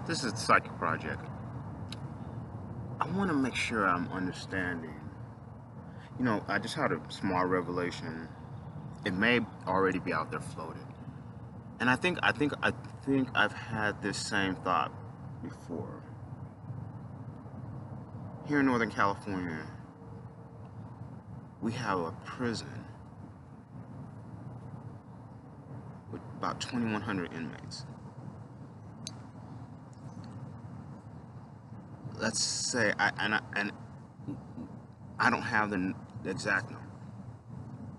This is the Psychic Project. I want to make sure I'm understanding. I just had a small revelation. It may already be out there floated, and I think I've had this same thought before. Here in Northern California, we have a prison with about 2,100 inmates. Let's say and I don't have the exact number,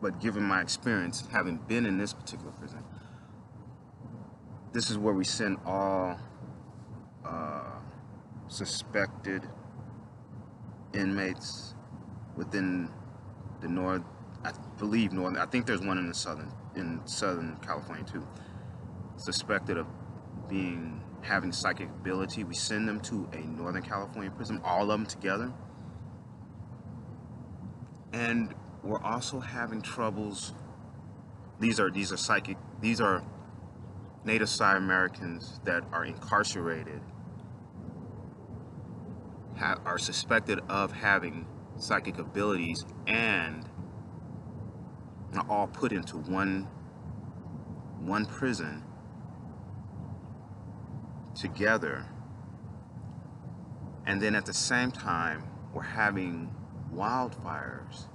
but given my experience having been in this particular prison, this is where we send all uh, suspected inmates within the north. I believe northern. I think there's one in Southern California too. Suspected of having psychic ability. We send them to a Northern California prison, all of them together, and we're also having troubles. These are psychic. These are Native Psi Americans that are incarcerated, are suspected of having psychic abilities, and are all put into one prison together. And then at the same time, we're having wildfires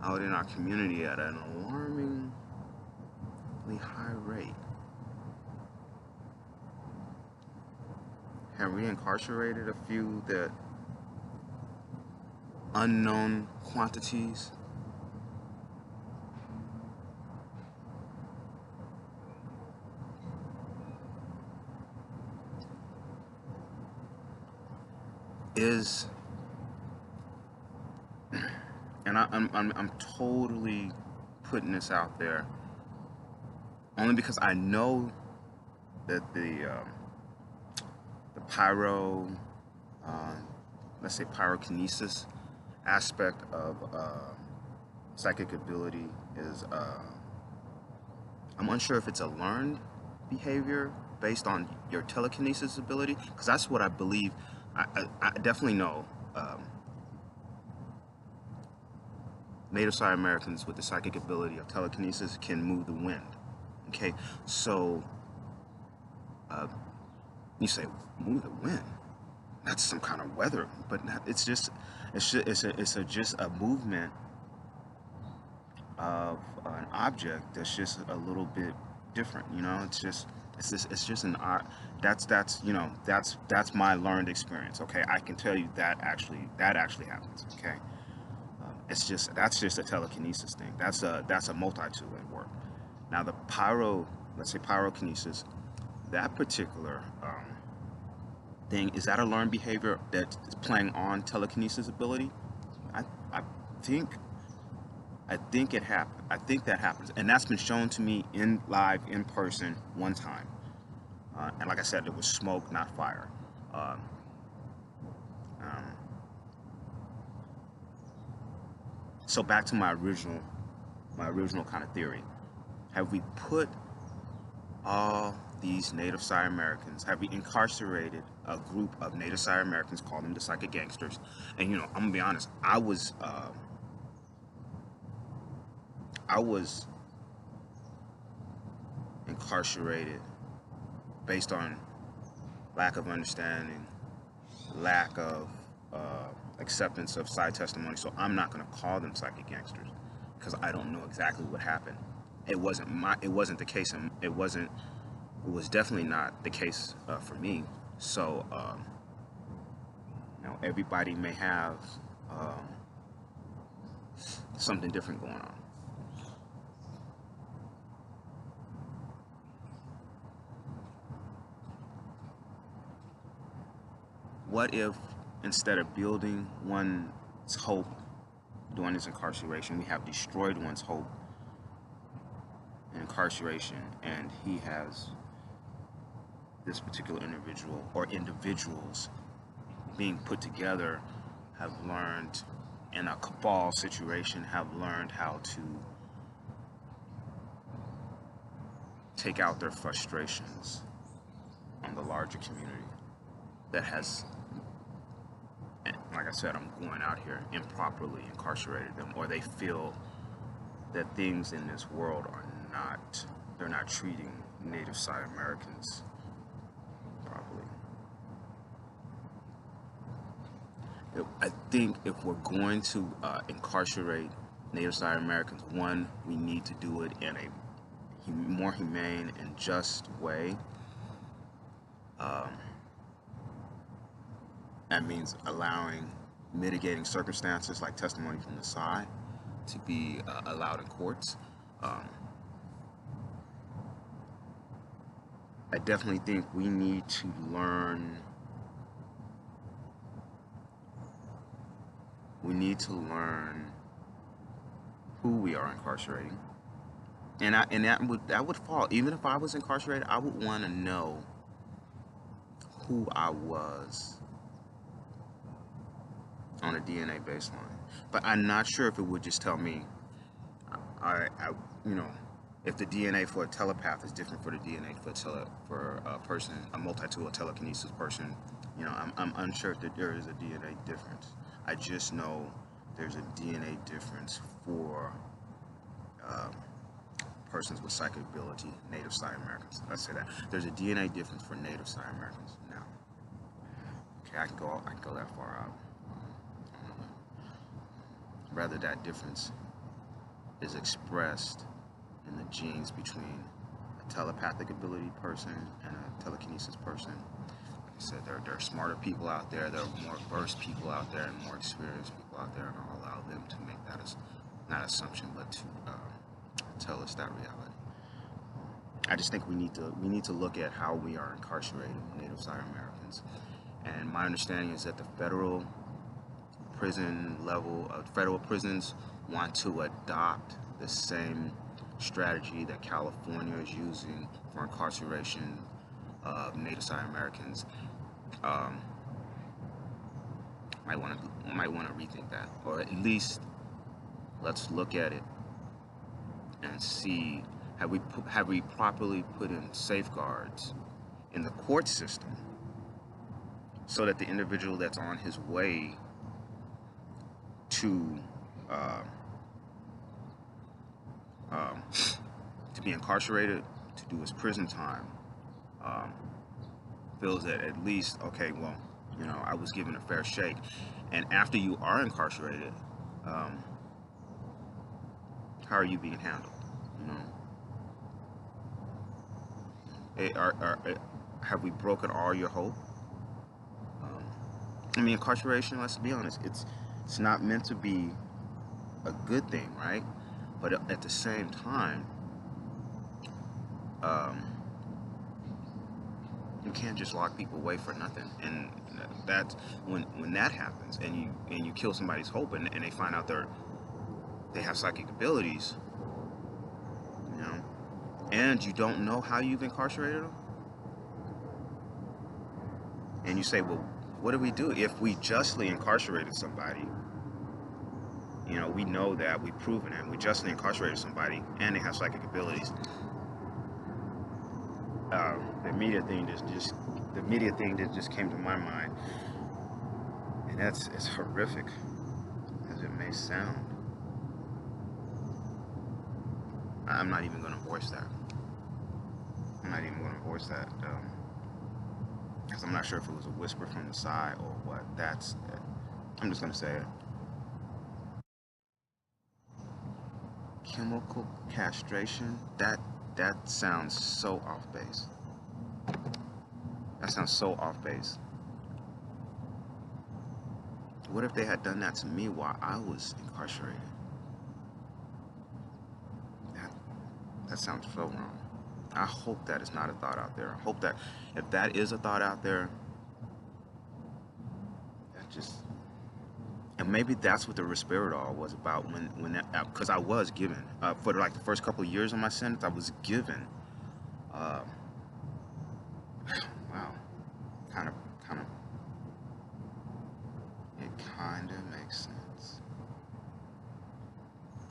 out in our community at an alarmingly high rate. Have we incarcerated a few that unknown quantities? Is and I'm totally putting this out there only because I know that the uh, let's say pyrokinesis aspect of psychic ability is I'm unsure if it's a learned behavior based on your telekinesis ability, because that's what I believe. I definitely know Native Psi Americans with the psychic ability of telekinesis can move the wind. Okay, so you say move the wind. That's some kind of weather, but it's just just a movement of an object that's just a little bit different. It's just an art. That's my learned experience. Okay, I can tell you that actually happens. Okay, that's just a telekinesis thing. That's a multi-tool at work. Now let's say pyrokinesis, that particular thing, is that a learned behavior that's playing on telekinesis ability? I I think I think it happen. I think that happens, and that's been shown to me in live in person one time. And like I said, it was smoke, not fire. Um, um, so back to my original kind of theory. Have we put all these Native Psi Americans? Have we incarcerated a group of Native Psi Americans? Call them the psychic gangsters. And I'm gonna be honest. I was incarcerated based on lack of understanding, lack of acceptance of side testimony. So I'm not going to call them psychic gangsters because I don't know exactly what happened. It wasn't the case, and it was definitely not the case for me. So everybody may have um, something different going on. What if instead of building one's hope during his incarceration, we have destroyed one's hope in incarceration, and he has this particular individual or individuals being put together have learned in a cabal situation, have learned how to take out their frustrations on the larger community that has, like I said, I'm going out here, improperly incarcerated them, or they feel that things in this world are not, they're not treating native Psi Americans properly. I think if we're going to incarcerate native Psi Americans, one, we need to do it in a more humane and just way. Um, that means allowing mitigating circumstances like testimony from the side to be allowed in courts. Um, I definitely think we need to learn. We need to learn who we are incarcerating, and that would fall. Even if I was incarcerated, I would want to know who I was on a DNA baseline. But I'm not sure if it would just tell me, you know, if the DNA for a telepath is different for the DNA for a person, a multi-tool telekinesis person. You know, I'm unsure if there is a DNA difference. I just know there's a DNA difference for persons with psychic ability, native Psi Americans. Let's say that there's a DNA difference for native Psi Americans. Now, okay, I can go that far out. Rather, that difference is expressed in the genes between a telepathic ability person and a telekinesis person. Like I said, there are smarter people out there, there are more versed people out there, and more experienced people out there, and I'll allow them to make that as not assumption, but to tell us that reality. I just think we need to look at how we are incarcerating native Psi Americans, and my understanding is that the federal prison level of federal prisons want to adopt the same strategy that California is using for incarceration of native Psi Americans. Might want to rethink that, or at least let's look at it and see, have we properly put in safeguards in the court system so that the individual that's on his way to be incarcerated, to do his prison time, feels that at least, okay, well, you know, I was given a fair shake. And after you are incarcerated, how are you being handled? You know, have we broken all your hope? I mean, incarceration, let's be honest, it's not meant to be a good thing, right? But at the same time, you can't just lock people away for nothing. And that's when that happens, and you kill somebody's hope, and they find out they have psychic abilities, you know, and you don't know how you've incarcerated them, and you say, well, what do we do if we justly incarcerated somebody? You know, we know that, we've proven it, we justly incarcerated somebody and they have psychic abilities. The immediate thing that just came to my mind, and that's as horrific as it may sound. I'm not even going to voice that. Because I'm not sure if it was a whisper from the side or what. I'm just going to say it. Chemical castration, that sounds so off base. That sounds so off base. What if they had done that to me while I was incarcerated? That sounds so wrong. I hope that is not a thought out there. I hope that if that is a thought out there, and maybe that's what the Respiradol was about when that, because I was given, for like the first couple of years of my sentence, I was given, wow, it kind of makes sense.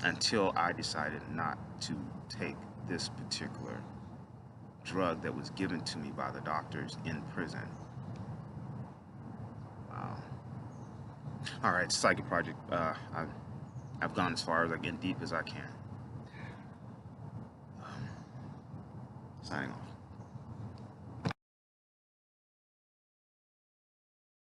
Until I decided not to take this particular drug that was given to me by the doctors in prison. Um, all right, Psychic Project. I've gone as far as I get deep as I can. Signing off.